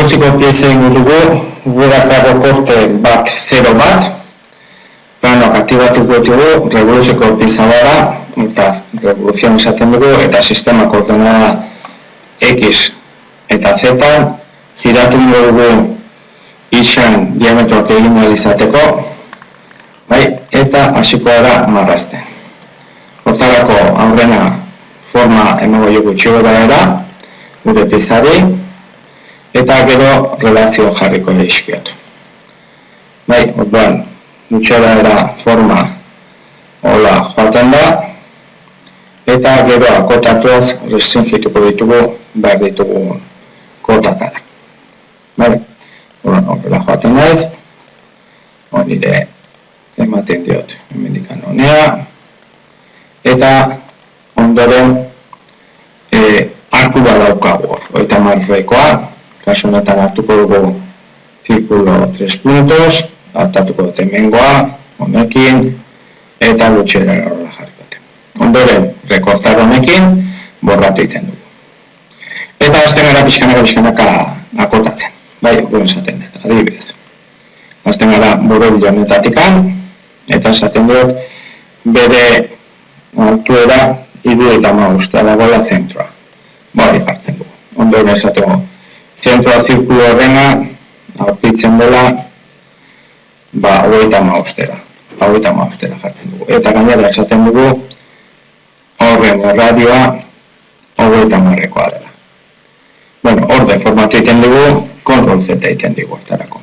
Revoluziko pieza ingo dugu, guraka reporte bat 0 planoak aktibatuko ditugu, revoluziko pieza gara, eta revoluzion esaten dugu, eta sistema koordenada X eta Z, giratu dugu izan diametroak egin izateko, bai, eta hasiko da marrazten. Hortarako aurrena forma emango dugu txigora gure piezari, eta gero relazio jarriko leizkiatu. Bai, orduan, gutxera forma hola joaten da, eta gero akotatuaz restringituko ditugu behar ditugu kotatara. Bai, horrela joaten naiz, honire ematen diot hemendikan honea, eta ondoren arku bat daukagu hor, 30rekoa, kasu honetan hartuko dugu zirkulo 3 puntos, hartatuko dut hemengoa, honekin, eta gutxera horrela jarrikote. Ondoren, rekortar honekin, borratu egiten dugu. Eta hasten gara pixkanaka akotatzen, bai, gure esaten dut, adibidez. Hasten gara borobila honetatikan, eta esaten dut, bere altuera 75 dagoela zentroa. Bai, jartzen dugu. Ondoren esateko, zentroa zirkulo horrena, aurkitzen dela, 35 jartzen dugu. Eta gainera esaten dugu, horren radioa 30rekoa dela. Bueno, orden formatu egiten dugu, Ctrl Z egiten dugu hortarako.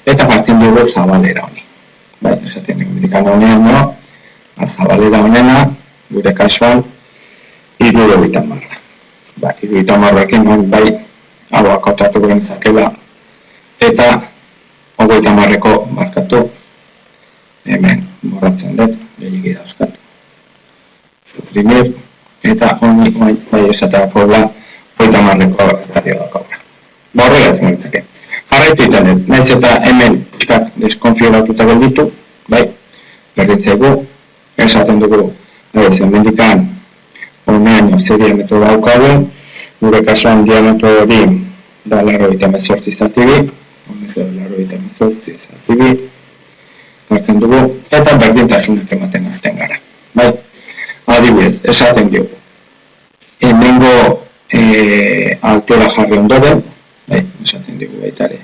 Eta jartzen dugu zabalera honi. Bai, esaten dugu, medikan honean, no? Zabalera honena, gure kasuan, 70. Bai, 70rekin, bai, hau akotatu genezakela, eta 30reko markatu, hemen borratzen dut, gehiagi dauzkat. Suprimir, eta honi bai esaterako da, 30reko radio daukagura. Horrela zentzake. Jarraitu egiten dut, nahiz eta hemen pixkat deskonfiguratuta gelditu, bai, berritzegu, esaten dugu, hemendikan honean ze diametro daukagun, gure kasuan diametro hori da 88 zatibi, hartzen dugu, eta berdintasunak ematen hartzen gara. Bai, adibidez, esaten dugu, hemengo altura jarri ondoren, bai, esaten dugu baitare,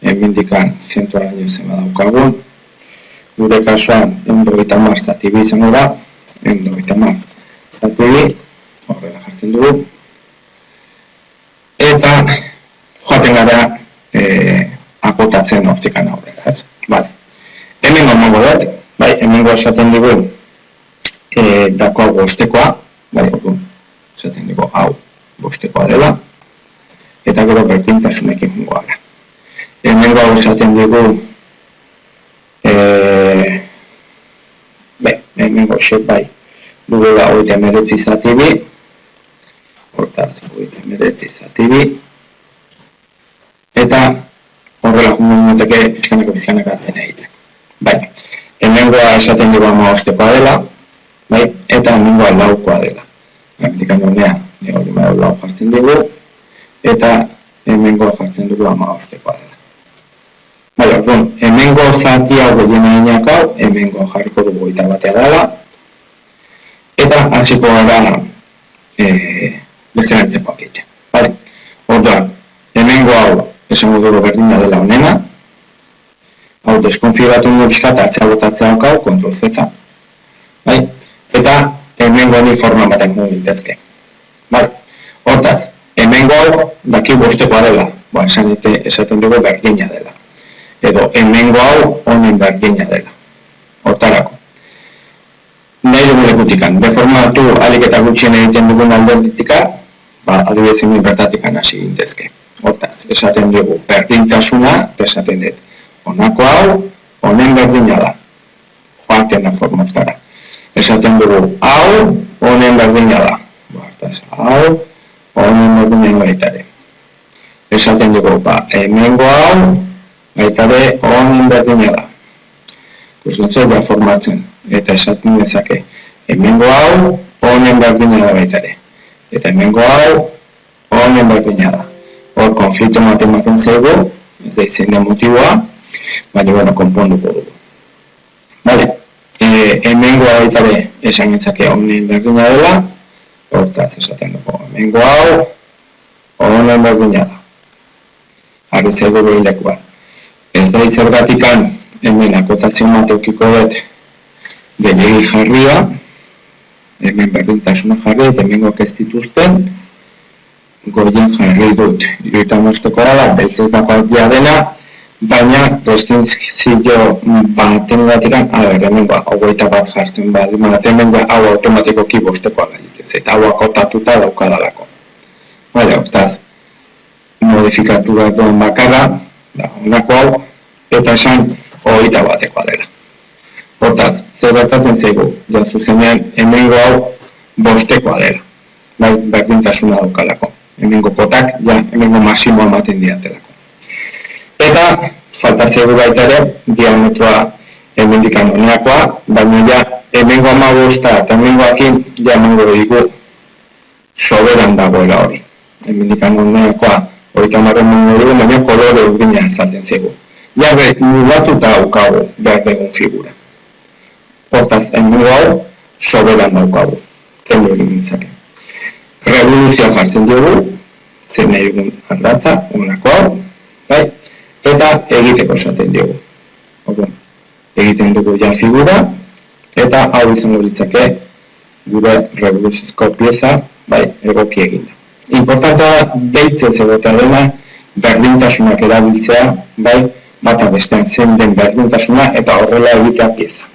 hemendikan zentroaraino zema daukagun, gure kasuan 130 zatibi izango da, 130 zatibi, horrela jartzen dugu, eta joaten gara akotatzen hortikan aurrera, ez? Bale. Hemengo emango dut, bai, hemengo esaten dugu dako bostekoa, bai, esaten dugu hau bostekoa dela, eta gero berdintasunekin jungo gara. Hemengo hau esaten dugu hemengo xet bai, dugula 39 zatibi, hortaz 39 zatibi, eta horrela jungo noteke pixkanaka dena egiten. Bai, hemengoa esaten dugu 15koa dela, bai, eta hemengoa 4koa dela. Hemendikan honea, hori lau jartzen dugu, eta hemengoa jartzen dugu 15koa dela. Bai, orduan, hemengo zati hau gehiago hau, hemengo jarriko dugu 21 dela, eta hasiko gara betzen entekoak egiten. Bai, orduan, hemengo hau esango dugu berdina dela honena, hau deskonfiguratu dugu pixkat atzea botatzea daukau, Ctrl Z, bai, eta hemengo honi forma batek dugu ditezke. Bai, hortaz, hemengo hau daki bostekoa dela, esaten dugu berdina dela. Edo hemengo hau honen berdina dela. Hortarako. Nahi dugu lekutikan, deformatu alik eta gutxien egiten dugun alderditika, adibidez ingo bertatikan hasi gintezke. Hortaz, esaten dugu berdintasuna, esaten dut, honako hau, honen berdina da. Joaten da forma hortara. Esaten dugu hau, honen berdina da. Hortaz, hau, honen berdina baitare. Esaten dugu, hemengo hau, baitare honen berdina da. Kustuntzea da formatzen, eta esaten dezake, hemengo hau, honen berdina da baitare. Eta hemengo hau, honen berdina da. Hor konflikto ematen zaigu, ez da izan den motiboa, baina, konponduko dugu. Bale, hemengoa baita be, esan gentzake honen berdina dela, hortaz esaten dugu, hemengo hau, honen berdina da. Argi zaigu behilekua. Ez da izergatikan, hemen akotazio mateukiko dut, gehiagi jarria, hemen berdintasuna jarri, eta hemengoak ez dituzten, goien jarri dut. 75 da, beltz ez dagoak dena, baina restrikzio baten gatikan, hemengoa, 21 bat jartzen badu, hemengoa hau automatikoki bostekoa galitzen, eta hau akotatuta daukadalako. Bale, hortaz, modifikatu bat duen bakarra, da, honako hau, eta esan 21 batekoa dela. Hortaz, zer bertatzen zaigu, ja zuzenean hemengo hau bostekoa dela, bai, berdintasuna daukalako. Hemengo kotak, ja, hemengo masimoa ematen diatelako. Eta, falta zaigu baita ere, diametroa hemendik honeakoa, baina ja, hemengo 15 eta hemengoakin, ja emango digu soberan dagoela hori. Hemendik honeakoa, 30 emango dugu, baina kolore urdinean saltzen zaigu. Ja, nulatuta daukagu behar dugun figura. Hortaz, hemengo hau, soberan daukagu. Kendu egin nintzake. Revoluzioa jartzen dugu, zer nahi dugun aldatza, honako hau, bai? Eta egiteko esaten dugu. Egiten dugu ja figura, eta hau izango litzake gure revoluziozko pieza, bai, egoki eginda. Importantea behitzez egotea dena, berdintasunak erabiltzea, bai, bata bestean zen den berdintasuna, eta horrela egitea pieza.